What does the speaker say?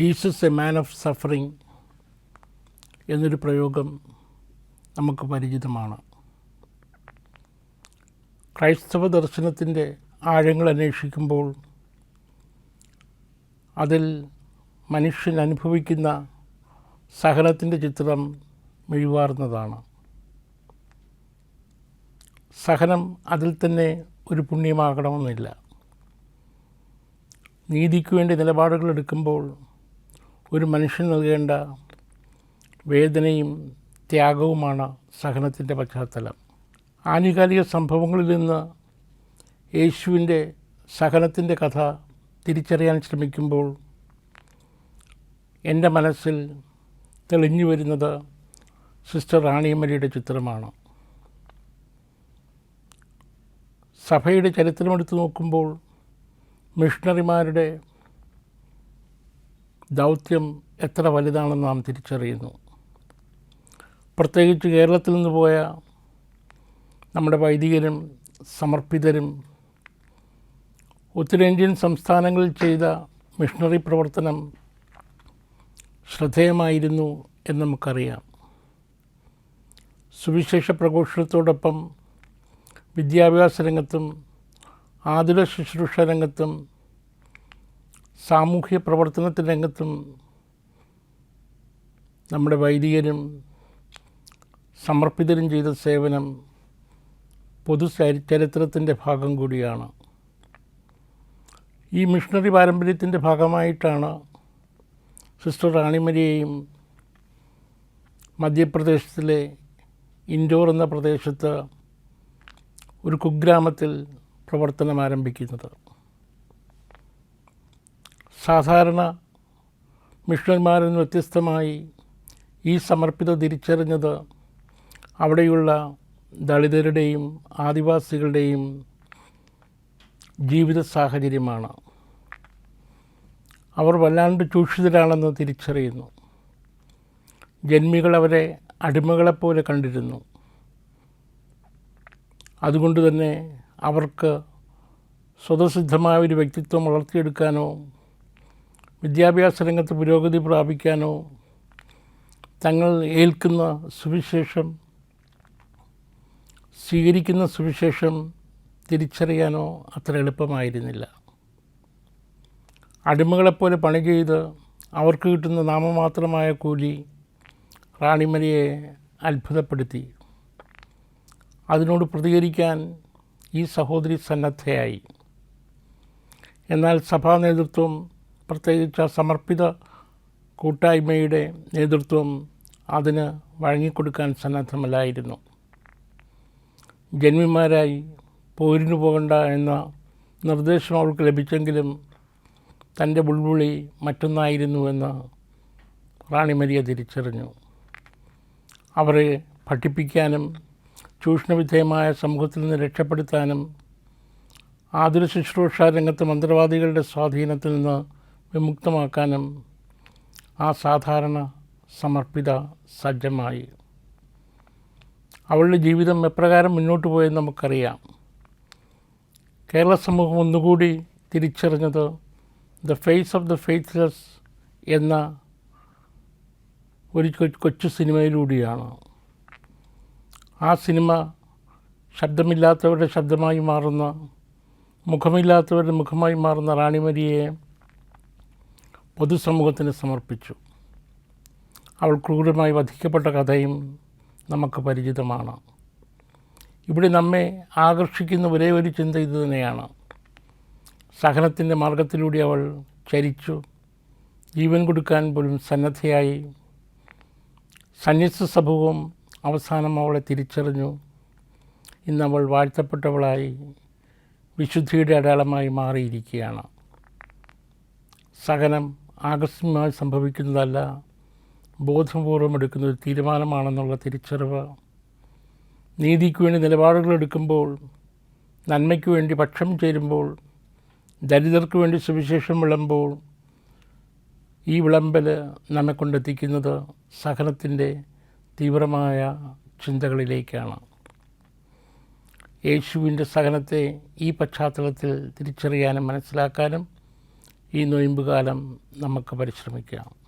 Jesus a man of suffering എന്നൊരു പ്രയോഗം നമുക്ക് പരിചിതമാണ്. ക്രൈസ്തവ ദർശനത്തിൻ്റെ ആഴങ്ങൾ അന്വേഷിക്കുമ്പോൾ അതിൽ മനുഷ്യൻ അനുഭവിക്കുന്ന സഹനത്തിൻ്റെ ചിത്രം മിഴിവാർന്നതാണ്. സഹനം അതിൽ തന്നെ ഒരു പുണ്യമാകണമെന്നില്ല. നീതിക്ക് വേണ്ടി നിലപാടുകൾ എടുക്കുമ്പോൾ ഒരു മനുഷ്യൻ നൽകേണ്ട വേദനയും ത്യാഗവുമാണ് സഹനത്തിൻ്റെ പശ്ചാത്തലം. ആനുകാലിക സംഭവങ്ങളിൽ നിന്ന് യേശുവിൻ്റെ സഹനത്തിൻ്റെ കഥ തിരിച്ചറിയാൻ ശ്രമിക്കുമ്പോൾ എൻ്റെ മനസ്സിൽ തെളിഞ്ഞു വരുന്നത് സിസ്റ്റർ റാണിയമ്മരിയുടെ ചിത്രമാണ്. സഭയുടെ ചരിത്രമെടുത്ത് നോക്കുമ്പോൾ മിഷണറിമാരുടെ ദൗത്യം എത്ര വലുതാണെന്ന് നാം തിരിച്ചറിയുന്നു. പ്രത്യേകിച്ച് കേരളത്തിൽ നിന്ന് പോയ നമ്മുടെ വൈദികരും സമർപ്പിതരും ഉത്തരേന്ത്യൻ സംസ്ഥാനങ്ങളിൽ ചെയ്ത മിഷണറി പ്രവർത്തനം ശ്രദ്ധേയമായിരുന്നു എന്ന് നമുക്കറിയാം. സുവിശേഷ പ്രഘോഷണത്തോടൊപ്പം വിദ്യാഭ്യാസ രംഗത്തും ആതുര ശുശ്രൂഷ രംഗത്തും സാമൂഹ്യ പ്രവർത്തനത്തിൻ്റെ രംഗത്തും നമ്മുടെ വൈദികരും സമർപ്പിതരും ചെയ്ത സേവനം പൊതു ചരിത്രത്തിൻ്റെ ഭാഗം കൂടിയാണ്. ഈ മിഷണറി പാരമ്പര്യത്തിൻ്റെ ഭാഗമായിട്ടാണ് സിസ്റ്റർ റാണിമരിയെയും മധ്യപ്രദേശത്തിലെ ഇൻഡോർ എന്ന പ്രദേശത്ത് ഒരു കുഗ്രാമത്തിൽ പ്രവർത്തനം ആരംഭിക്കുന്നത്. സാധാരണ മിഷണറിമാരിൽ നിന്ന് വ്യത്യസ്തമായി ഈ സമർപ്പിത തിരിച്ചറിഞ്ഞത് അവിടെയുള്ള ദളിതരുടെയും ആദിവാസികളുടെയും ജീവിത സാഹചര്യമാണ്. അവർ വല്ലാണ്ട് ചൂഷിതരാണെന്ന് തിരിച്ചറിയുന്നു. ജന്മികൾ അവരെ അടിമകളെപ്പോലെ കണ്ടിരുന്നു. അതുകൊണ്ട് തന്നെ അവർക്ക് സ്വതസിദ്ധമായ ഒരു വ്യക്തിത്വം വളർത്തിയെടുക്കാനോ വിദ്യാഭ്യാസ രംഗത്ത് പുരോഗതി പ്രാപിക്കാനോ തങ്ങൾ ഏൽക്കുന്ന സുവിശേഷം സ്വീകരിക്കുന്ന സുവിശേഷം തിരിച്ചറിയാനോ അത്ര എളുപ്പമായിരുന്നില്ല. അടിമകളെപ്പോലെ പണി ചെയ്ത് അവർക്ക് കിട്ടുന്ന നാമമാത്രമായ കൂലി റാണിമരിയെ അത്ഭുതപ്പെടുത്തി. അതിനോട് പ്രതികരിക്കാൻ ഈ സഹോദരി സന്നദ്ധയായി. എന്നാൽ സഭാ നേതൃത്വം, പ്രത്യേകിച്ച് സമർപ്പിത കൂട്ടായ്മയുടെ നേതൃത്വം അതിന് വഴങ്ങിക്കൊടുക്കാൻ സന്നദ്ധമല്ലായിരുന്നു. ജന്മിമാരായി പോരിന് പോകണ്ട എന്ന നിർദ്ദേശം അവൾക്ക് ലഭിച്ചെങ്കിലും തൻ്റെ ബുൾബുളി മറ്റൊന്നായിരുന്നുവെന്ന് റാണിമരിയ തിരിച്ചറിഞ്ഞു. അവരെ പഠിപ്പിക്കാനും ചൂഷണവിധേയമായ സമൂഹത്തിൽ നിന്ന് രക്ഷപ്പെടുത്താനും ആതുര ശുശ്രൂഷ രംഗത്ത് മന്ത്രവാദികളുടെ സ്വാധീനത്തിൽ നിന്ന് വിമുക്തമാക്കാനും ആ സാധാരണ സമർപ്പിത സജ്ജമായി. അവളുടെ ജീവിതം എപ്രകാരം മുന്നോട്ട് പോയെന്ന് നമുക്കറിയാം. കേരള സമൂഹം ഒന്നുകൂടി തിരിച്ചറിഞ്ഞത് the face of the faithless എന്ന ഒരു കൊച്ചു സിനിമയിലൂടെയാണ്. ആ സിനിമ ശബ്ദമില്ലാത്തവരുടെ ശബ്ദമായി മാറുന്ന, മുഖമില്ലാത്തവരുടെ മുഖമായി മാറുന്ന റാണിമരിയെ പൊതുസമൂഹത്തിന് സമർപ്പിച്ചു. അവൾ ക്രൂരമായി വധിക്കപ്പെട്ട കഥയും നമുക്ക് പരിചിതമാണ്. ഇവിടെ നമ്മെ ആകർഷിക്കുന്ന ഒരേ ഒരു ചിന്ത ഇത് തന്നെയാണ്. സഹനത്തിൻ്റെ മാർഗത്തിലൂടെ അവൾ ചരിച്ചു. ജീവൻ കൊടുക്കാൻ പോലും സന്നദ്ധയായി. സന്യസ്ത സമൂഹം അവസാനം അവളെ തിരിച്ചറിഞ്ഞു. ഇന്ന് അവൾ വാഴ്ത്തപ്പെട്ടവളായി വിശുദ്ധിയുടെ അടയാളമായി മാറിയിരിക്കുകയാണ്. സഹനം ആകസ്മികമായി സംഭവിക്കുന്നതല്ല, ബോധപൂർവം എടുക്കുന്ന ഒരു തീരുമാനമാണെന്നുള്ള തിരിച്ചറിവ്, നീതിക്ക് വേണ്ടി നിലപാടുകൾ എടുക്കുമ്പോൾ, നന്മയ്ക്ക് വേണ്ടി പക്ഷം ചേരുമ്പോൾ, ദരിദ്രർക്ക് വേണ്ടി സുവിശേഷം വിളമ്പുമ്പോൾ, ഈ വിളമ്പൽ നമ്മെ കൊണ്ടെത്തിക്കുന്നത് സഹനത്തിൻ്റെ തീവ്രമായ ചിന്തകളിലേക്കാണ്. യേശുവിൻ്റെ സഹനത്തെ ഈ പശ്ചാത്തലത്തിൽ തിരിച്ചറിയാനും മനസ്സിലാക്കാനും ഈ നൊയമ്പ് കാലം നമുക്ക് പരിശ്രമിക്കാം.